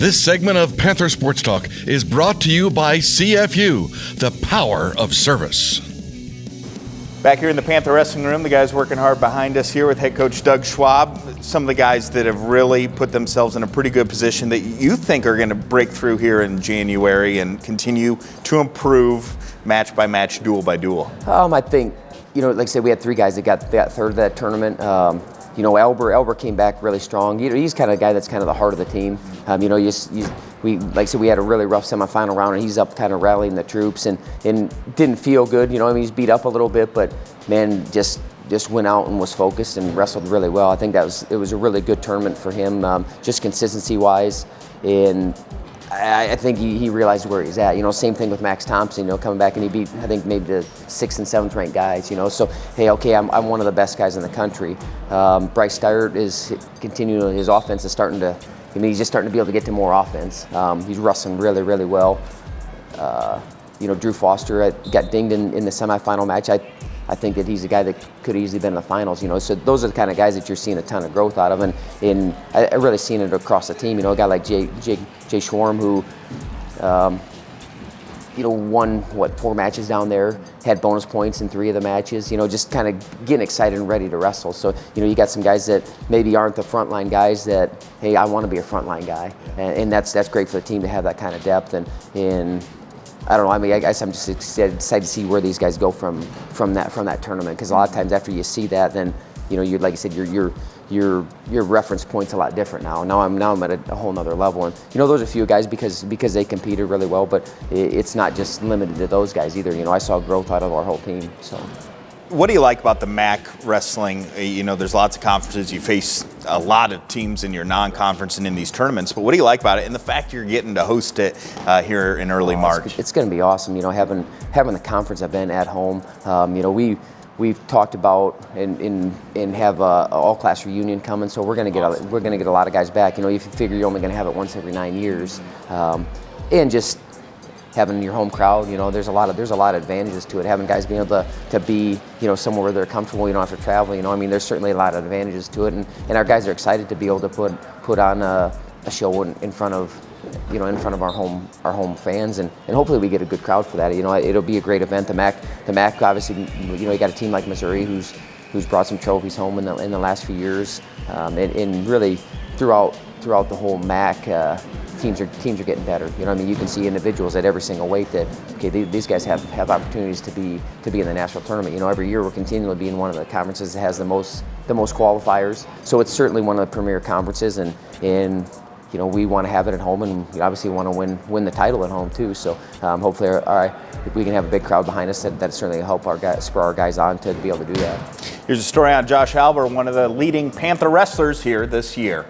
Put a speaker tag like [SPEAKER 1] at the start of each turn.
[SPEAKER 1] This segment of Panther Sports Talk is brought to you by CFU, the power of service.
[SPEAKER 2] Back here in the Panther Wrestling Room, the guys working hard behind us here with head coach Doug Schwab. Some of the guys that have really put themselves in a pretty good position that you think are going to break through here in January and continue to improve match by match, duel by duel.
[SPEAKER 3] I think, like I said, we had thrai guys that got third of that tournament. Elber came back really strong. He's kind of a guy that's kind of the heart of the team. Like I said, we had a really rough semifinal round, and he's up kind of rallying the troops and didn't feel good. He's beat up a little bit, but man, just went out and was focused and wrestled really well. I think it was a really good tournament for him, just consistency wise, and I think he realized where he's at. Same thing with Max Thompson. Coming back and he beat, I think, maybe the 6th and 7th ranked guys. So hey, okay, I'm one of the best guys in the country. Bryce Steyert is continuing. His offense is starting to. He's just starting to be able to get to more offense. He's wrestling really, really well. Drew Foster got dinged in the semifinal match. I think that he's a guy that could easily been in the finals. So those are the kind of guys that you're seeing a ton of growth out of, and I really seen it across the team. A guy like Jay Schwarm, who won 4 matches down there, had bonus points in 3 of the matches. Just kind of getting excited and ready to wrestle. So you got some guys that maybe aren't the frontline guys that, hey, I want to be a frontline guy, and that's great for the team to have that kind of depth. And I don't know. I guess I'm just excited to see where these guys go from that tournament, because a lot of times after you see that, then you like I said, your reference point's a lot different now. Now I'm at a whole nother level, and those are a few guys because they competed really well, but it's not just limited to those guys either. I saw growth out of our whole team. So.
[SPEAKER 2] What do you like about the MAC wrestling? There's lots of conferences. You face a lot of teams in your non-conference and in these tournaments. But what do you like about it, and the fact you're getting to host it here in early March?
[SPEAKER 3] It's going to be awesome. Having the conference event at home. We've talked about and have a all-class reunion coming, so we're going to get a lot of guys back. If you figure you're only going to have it once every 9 years, and just having your home crowd, there's a lot of advantages to it. Having guys being able to be, somewhere where they're comfortable, you don't have to travel. There's certainly a lot of advantages to it, and our guys are excited to be able to put on a show in front of our home fans, and hopefully we get a good crowd for that. It'll be a great event. The MAC obviously, you got a team like Missouri who's brought some trophies home in the last few years, and really throughout the whole MAC. Teams are getting better. You can see individuals at every single weight that, okay, these guys have opportunities to be in the national tournament. Every year we're continually being one of the conferences that has the most qualifiers. So it's certainly one of the premier conferences, and we want to have it at home, and we obviously want to win the title at home too. So hopefully, if we can have a big crowd behind us, that certainly help spur our guys on to be able to do that.
[SPEAKER 2] Here's a story on Josh Albert, one of the leading Panther wrestlers here this year.